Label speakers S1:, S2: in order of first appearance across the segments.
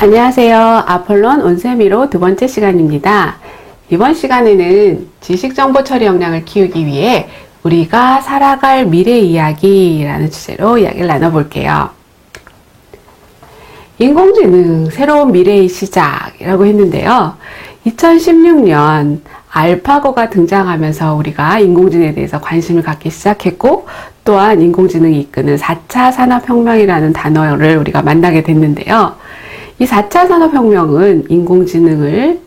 S1: 안녕하세요. 아폴론 온세미로 두 번째 시간입니다. 이번 시간에는 지식정보 처리 역량을 키우기 위해 우리가 살아갈 미래 이야기라는 주제로 이야기를 나눠볼게요. 인공지능 새로운 미래의 시작이라고 했는데요. 2016년 알파고가 등장하면서 우리가 인공지능에 대해서 관심을 갖기 시작했고, 또한 인공지능이 이끄는 4차 산업혁명이라는 단어를 우리가 만나게 됐는데요. 이 4차 산업혁명은 인공지능을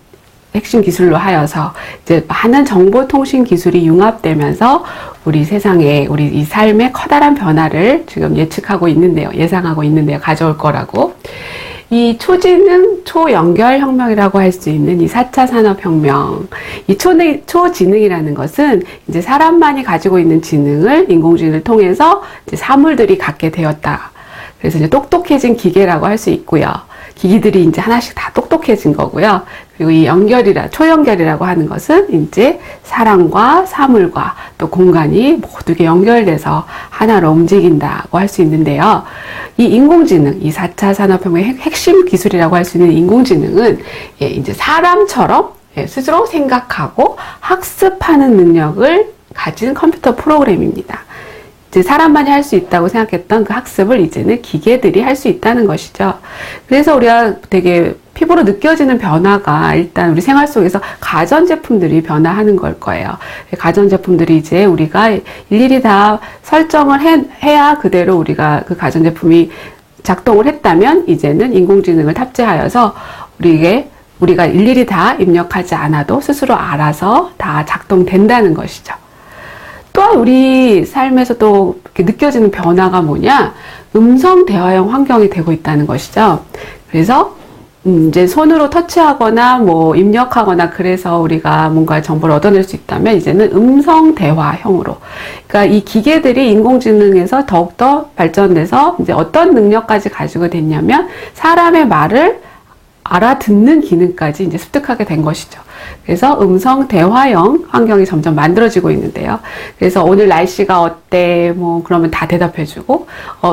S1: 핵심 기술로 하여서 이제 많은 정보통신 기술이 융합되면서 우리 세상에, 우리 이 삶에 커다란 변화를 지금 예상하고 있는데요. 가져올 거라고. 이 초지능, 초연결 혁명이라고 할 수 있는 이 4차 산업혁명. 이 초지능이라는 것은 이제 사람만이 가지고 있는 지능을 인공지능을 통해서 이제 사물들이 갖게 되었다. 그래서 이제 똑똑해진 기계라고 할 수 있고요. 기기들이 이제 하나씩 다 똑똑해진 거고요. 그리고 이 초연결이라고 하는 것은 이제 사람과 사물과 또 공간이 모두게 연결돼서 하나로 움직인다고 할 수 있는데요. 이 인공지능, 이 4차 산업혁명의 핵심 기술이라고 할 수 있는 인공지능은 이제 사람처럼 스스로 생각하고 학습하는 능력을 가진 컴퓨터 프로그램입니다. 이제 사람만이 할 수 있다고 생각했던 그 학습을 이제는 기계들이 할 수 있다는 것이죠. 그래서 우리가 되게 피부로 느껴지는 변화가 일단 우리 생활 속에서 가전제품들이 변화하는 걸 거예요. 가전제품들이 이제 우리가 일일이 다 설정을 해야 그대로 우리가 그 가전제품이 작동을 했다면 이제는 인공지능을 탑재하여서 우리가 일일이 다 입력하지 않아도 스스로 알아서 다 작동된다는 것이죠. 또한 우리 삶에서 또 이렇게 느껴지는 변화가 뭐냐? 음성 대화형 환경이 되고 있다는 것이죠. 그래서 이제 손으로 터치하거나 뭐 입력하거나 그래서 우리가 뭔가 정보를 얻어낼 수 있다면 이제는 음성 대화형으로. 그러니까 이 기계들이 인공지능에서 더욱더 발전돼서 이제 어떤 능력까지 가지고 됐냐면 사람의 말을 알아듣는 기능까지 이제 습득하게 된 것이죠. 그래서 음성 대화형 환경이 점점 만들어지고 있는데요. 그래서 오늘 날씨가 어때? 뭐 그러면 다 대답해주고,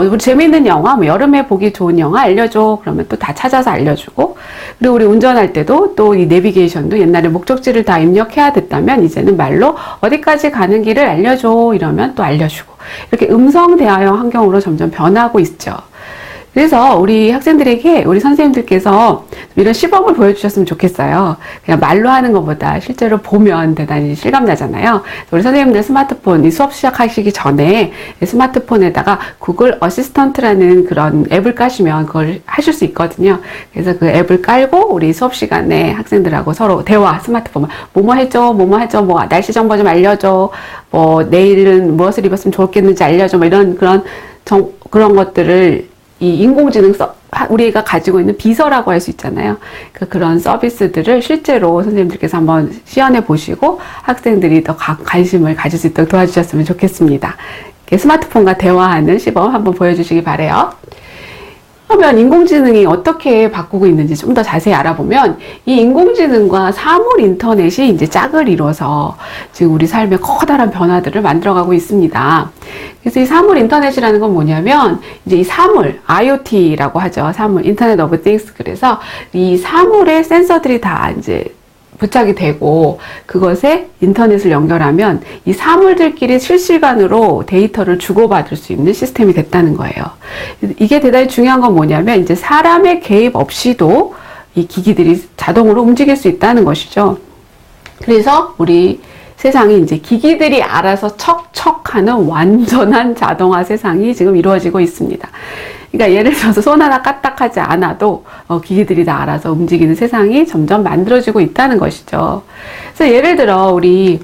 S1: 우리 재미있는 영화, 뭐 여름에 보기 좋은 영화 알려줘. 그러면 또 다 찾아서 알려주고, 그리고 우리 운전할 때도 또 이 내비게이션도 옛날에 목적지를 다 입력해야 됐다면 이제는 말로 어디까지 가는 길을 알려줘. 이러면 또 알려주고, 이렇게 음성 대화형 환경으로 점점 변하고 있죠. 그래서 우리 학생들에게 우리 선생님들께서 이런 시범을 보여주셨으면 좋겠어요. 그냥 말로 하는 것보다 실제로 보면 대단히 실감나잖아요. 우리 선생님들 스마트폰, 이 수업 시작하시기 전에 스마트폰에다가 구글 어시스턴트라는 그런 앱을 까시면 그걸 하실 수 있거든요. 그래서 그 앱을 깔고 우리 수업 시간에 학생들하고 서로 대화, 스마트폰, 뭐뭐 해줘, 뭐 날씨 정보 좀 알려줘, 뭐 내일은 무엇을 입었으면 좋겠는지 알려줘, 뭐 이런 그런 것들을 이 인공지능 우리가 가지고 있는 비서라고 할 수 있잖아요. 그런 서비스들을 실제로 선생님들께서 한번 시연해 보시고 학생들이 더 관심을 가질 수 있도록 도와주셨으면 좋겠습니다. 스마트폰과 대화하는 시범 한번 보여주시기 바라요. 그러면 인공지능이 어떻게 바꾸고 있는지 좀 더 자세히 알아보면 이 인공지능과 사물 인터넷이 이제 짝을 이뤄서 지금 우리 삶에 커다란 변화들을 만들어가고 있습니다. 그래서 이 사물 인터넷이라는 건 뭐냐면 이제 이 사물, IoT라고 하죠. 사물, 인터넷 오브 띵스. 그래서 이 사물의 센서들이 다 이제 부착이 되고 그것에 인터넷을 연결하면 이 사물들끼리 실시간으로 데이터를 주고받을 수 있는 시스템이 됐다는 거예요. 이게 대단히 중요한 건 뭐냐면 이제 사람의 개입 없이도 이 기기들이 자동으로 움직일 수 있다는 것이죠. 그래서 우리 세상이 이제 기기들이 알아서 척척하는 완전한 자동화 세상이 지금 이루어지고 있습니다. 그러니까 예를 들어서 손 하나 까딱하지 않아도 기기들이 다 알아서 움직이는 세상이 점점 만들어지고 있다는 것이죠. 그래서 예를 들어 우리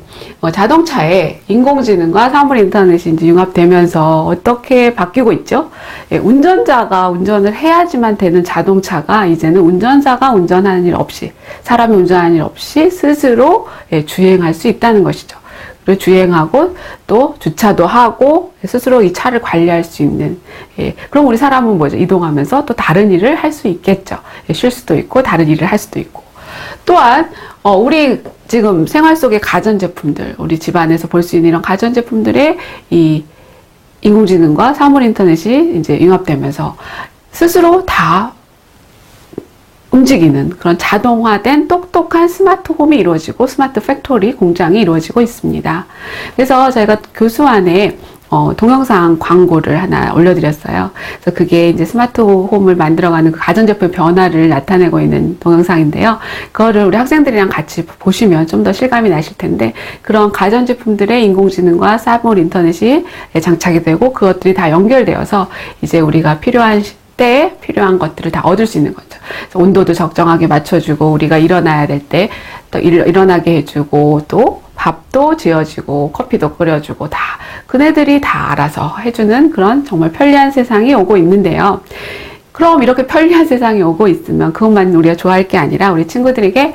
S1: 자동차에 인공지능과 사물 인터넷이 이제 융합되면서 어떻게 바뀌고 있죠? 운전자가 운전을 해야지만 되는 자동차가 이제는 운전사가 운전하는 일 없이, 사람이 운전하는 일 없이 스스로 주행할 수 있다는 것이죠. 그리고 주행하고 또 주차도 하고 스스로 이 차를 관리할 수 있는. 그럼 우리 사람은 뭐죠? 이동하면서 또 다른 일을 할 수 있겠죠. 쉴 수도 있고 다른 일을 할 수도 있고. 또한 우리 지금 생활 속의 가전제품들, 우리 집안에서 볼 수 있는 이런 가전제품들의 이 인공지능과 사물 인터넷이 이제 융합되면서 스스로 다 움직이는 그런 자동화된 똑똑한 스마트 홈이 이루어지고 스마트 팩토리 공장이 이루어지고 있습니다. 그래서 저희가 교수안에 동영상 광고를 하나 올려드렸어요. 그래서 그게 이제 스마트 홈을 만들어가는 그 가전제품 변화를 나타내고 있는 동영상인데요. 그거를 우리 학생들이랑 같이 보시면 좀 더 실감이 나실 텐데, 그런 가전제품들의 인공지능과 사물 인터넷이 장착이 되고 그것들이 다 연결되어서 이제 우리가 필요한 때에 필요한 것들을 다 얻을 수 있는 거죠. 그래서 온도도 적정하게 맞춰주고, 우리가 일어나야 될 때 또 일어나게 해주고, 또 밥도 지어주고 커피도 끓여주고, 다 그네들이 다 알아서 해주는 그런 정말 편리한 세상이 오고 있는데요. 그럼 이렇게 편리한 세상이 오고 있으면 그것만 우리가 좋아할 게 아니라 우리 친구들에게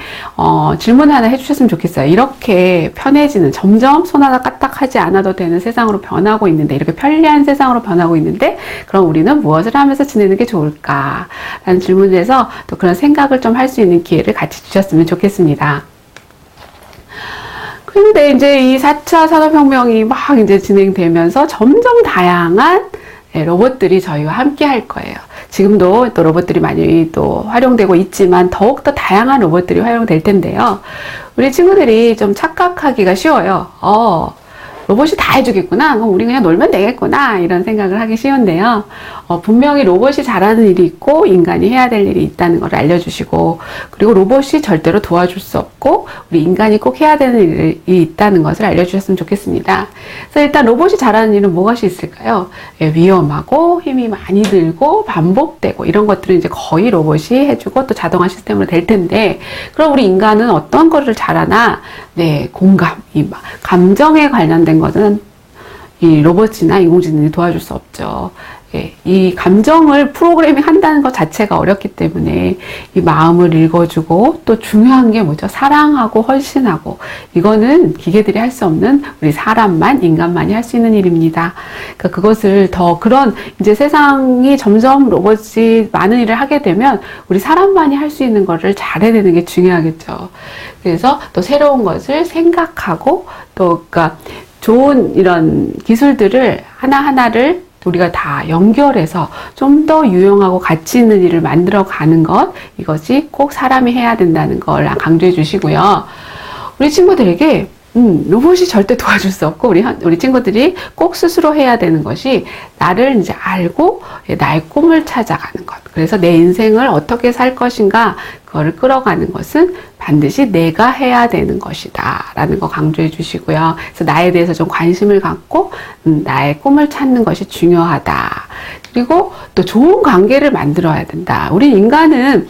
S1: 질문 하나 해주셨으면 좋겠어요. 이렇게 편해지는, 점점 손 하나 까딱하지 않아도 되는 세상으로 변하고 있는데, 이렇게 편리한 세상으로 변하고 있는데, 그럼 우리는 무엇을 하면서 지내는 게 좋을까? 라는 질문을 해서 또 그런 생각을 좀 할 수 있는 기회를 같이 주셨으면 좋겠습니다. 근데 이제 이 4차 산업혁명이 막 이제 진행되면서 점점 다양한 로봇들이 저희와 함께 할 거예요. 지금도 또 로봇들이 많이 또 활용되고 있지만 더욱더 다양한 로봇들이 활용될 텐데요. 우리 친구들이 좀 착각하기가 쉬워요. 로봇이 다 해주겠구나. 그럼 우리 그냥 놀면 되겠구나. 이런 생각을 하기 쉬운데요. 분명히 로봇이 잘하는 일이 있고 인간이 해야 될 일이 있다는 걸 알려주시고, 그리고 로봇이 절대로 도와줄 수 없고 우리 인간이 꼭 해야 되는 일이 있다는 것을 알려주셨으면 좋겠습니다. 그래서 일단 로봇이 잘하는 일은 무엇이 있을까요? 위험하고 힘이 많이 들고 반복되고 이런 것들은 이제 거의 로봇이 해주고 또 자동화 시스템으로 될 텐데, 그럼 우리 인간은 어떤 거를 잘하나? 네, 공감, 감정에 관련된 것은 이 로봇이나 인공지능이 도와줄 수 없죠. 이 감정을 프로그래밍 한다는 것 자체가 어렵기 때문에 이 마음을 읽어주고, 또 중요한 게 뭐죠? 사랑하고 헌신하고, 이거는 기계들이 할 수 없는 우리 사람만, 인간만이 할 수 있는 일입니다. 그러니까 그것을 더, 그런 이제 세상이 점점 로봇이 많은 일을 하게 되면 우리 사람만이 할 수 있는 거를 잘해내는 게 중요하겠죠. 그래서 또 새로운 것을 생각하고, 또 그러니까 좋은 이런 기술들을 하나하나를 우리가 다 연결해서 좀 더 유용하고 가치 있는 일을 만들어 가는 것, 이것이 꼭 사람이 해야 된다는 걸 강조해 주시고요. 우리 친구들에게 로봇이 절대 도와줄 수 없고, 우리 친구들이 꼭 스스로 해야 되는 것이 나를 이제 알고 나의 꿈을 찾아가는 것. 그래서 내 인생을 어떻게 살 것인가, 그거를 끌어가는 것은 반드시 내가 해야 되는 것이다 라는 거 강조해 주시고요. 그래서 나에 대해서 좀 관심을 갖고 나의 꿈을 찾는 것이 중요하다. 그리고 또 좋은 관계를 만들어야 된다. 우리 인간은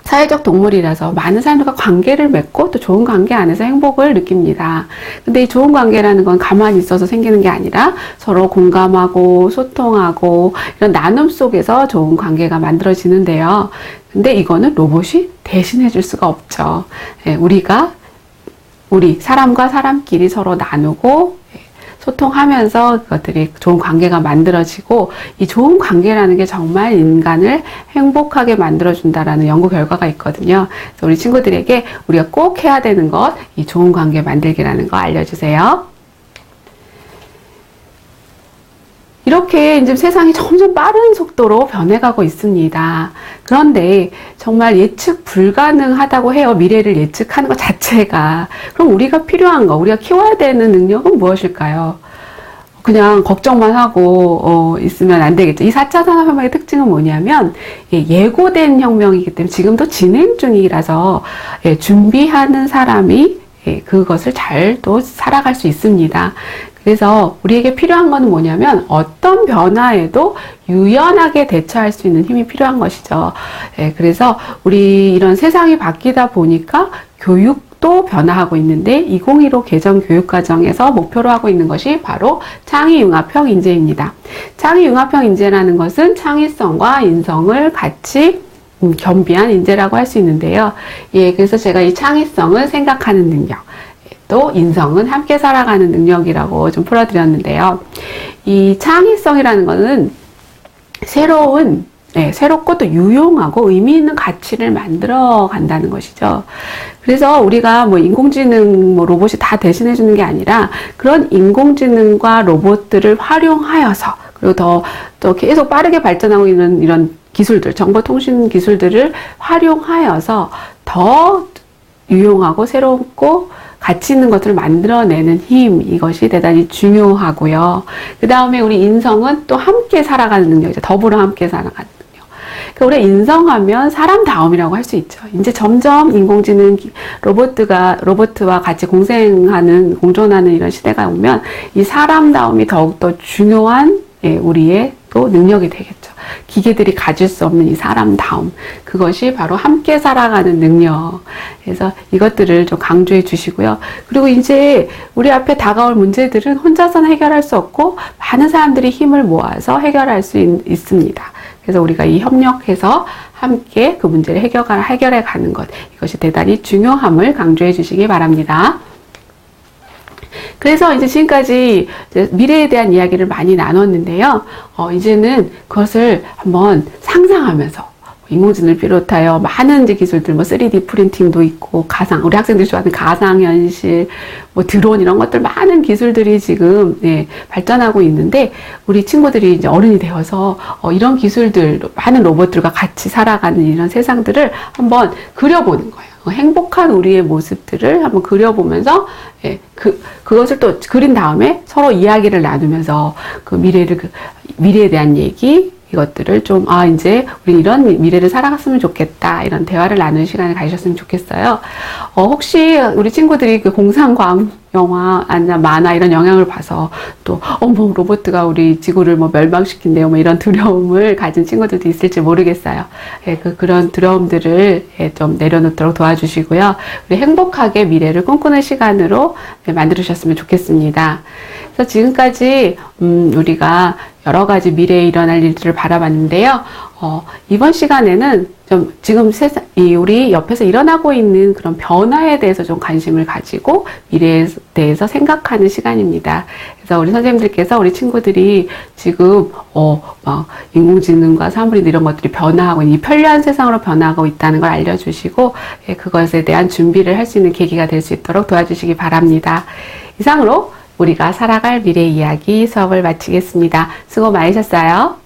S1: 사회적 동물이라서 많은 사람들과 관계를 맺고 또 좋은 관계 안에서 행복을 느낍니다. 근데 이 좋은 관계라는 건 가만히 있어서 생기는 게 아니라 서로 공감하고 소통하고 이런 나눔 속에서 좋은 관계가 만들어지는데요. 근데 이거는 로봇이 대신해 줄 수가 없죠. 우리 사람과 사람끼리 서로 나누고 소통하면서 그것들이 좋은 관계가 만들어지고, 이 좋은 관계라는 게 정말 인간을 행복하게 만들어준다라는 연구 결과가 있거든요. 그래서 우리 친구들에게 우리가 꼭 해야 되는 것, 이 좋은 관계 만들기라는 거 알려주세요. 이렇게 이제 세상이 점점 빠른 속도로 변해가고 있습니다. 그런데 정말 예측 불가능하다고 해요. 미래를 예측하는 것 자체가. 그럼 우리가 필요한 거, 우리가 키워야 되는 능력은 무엇일까요? 그냥 걱정만 하고 있으면 안 되겠죠. 이 4차 산업혁명의 특징은 뭐냐면 예고된 혁명이기 때문에 지금도 진행 중이라서 준비하는 사람이 그것을 잘 또 살아갈 수 있습니다. 그래서 우리에게 필요한 건 뭐냐면 어떤 변화에도 유연하게 대처할 수 있는 힘이 필요한 것이죠. 그래서 우리 이런 세상이 바뀌다 보니까 교육도 변화하고 있는데 2015 개정 교육과정에서 목표로 하고 있는 것이 바로 창의융합형 인재입니다. 창의융합형 인재라는 것은 창의성과 인성을 같이 겸비한 인재라고 할 수 있는데요. 그래서 제가 이 창의성은 생각하는 능력, 또 인성은 함께 살아가는 능력이라고 좀 풀어드렸는데요. 이 창의성이라는 것은 새롭고 또 유용하고 의미 있는 가치를 만들어 간다는 것이죠. 그래서 우리가 인공지능, 로봇이 다 대신해 주는 게 아니라 그런 인공지능과 로봇들을 활용하여서, 그리고 또 계속 빠르게 발전하고 있는 이런 기술들, 정보통신 기술들을 활용하여서 더 유용하고 새롭고 가치 있는 것들을 만들어내는 힘, 이것이 대단히 중요하고요. 그 다음에 우리 인성은 또 함께 살아가는 능력이죠. 더불어 함께 살아가는 능력. 그러니까 우리가 인성하면 사람다움이라고 할 수 있죠. 이제 점점 인공지능 로봇과 같이 공존하는 이런 시대가 오면 이 사람다움이 더욱더 중요한 우리의 또 능력이 되겠죠. 기계들이 가질 수 없는 이 사람다움, 그것이 바로 함께 살아가는 능력. 그래서 이것들을 좀 강조해 주시고요. 그리고 이제 우리 앞에 다가올 문제들은 혼자서는 해결할 수 없고 많은 사람들이 힘을 모아서 해결할 수 있습니다. 그래서 우리가 이 협력해서 함께 그 문제를 해결해 가는 것, 이것이 대단히 중요함을 강조해 주시기 바랍니다. 그래서 이제 지금까지 미래에 대한 이야기를 많이 나눴는데요. 이제는 그것을 한번 상상하면서 인공지능을 비롯하여 많은 이제 기술들, 뭐 3D 프린팅도 있고, 우리 학생들이 좋아하는 가상현실, 뭐 드론 이런 것들 많은 기술들이 지금 발전하고 있는데, 우리 친구들이 이제 어른이 되어서 이런 기술들, 많은 로봇들과 같이 살아가는 이런 세상들을 한번 그려보는 거예요. 행복한 우리의 모습들을 한번 그려보면서 그것을 또 그린 다음에 서로 이야기를 나누면서 그 미래에 대한 얘기, 이것들을 좀 이제 우리 이런 미래를 살아갔으면 좋겠다, 이런 대화를 나누는 시간을 가지셨으면 좋겠어요. 혹시 우리 친구들이 그 공상과학 영화, 아니면 만화 이런 영향을 봐서 또 뭐 로봇가 우리 지구를 뭐 멸망시킨대요, 뭐 이런 두려움을 가진 친구들도 있을지 모르겠어요. 그런 두려움들을 좀 내려놓도록 도와주시고요. 우리 행복하게 미래를 꿈꾸는 시간으로 만들으셨으면 좋겠습니다. 그래서 지금까지 우리가 여러 가지 미래에 일어날 일들을 바라봤는데요. 이번 시간에는 좀 지금 우리 옆에서 일어나고 있는 그런 변화에 대해서 좀 관심을 가지고 미래에 대해서 생각하는 시간입니다. 그래서 우리 선생님들께서 우리 친구들이 지금 막 인공지능과 사물인 이런 것들이 변화하고 이 편리한 세상으로 변화하고 있다는 걸 알려주시고 그것에 대한 준비를 할 수 있는 계기가 될 수 있도록 도와주시기 바랍니다. 이상으로 우리가 살아갈 미래 이야기 수업을 마치겠습니다. 수고 많으셨어요.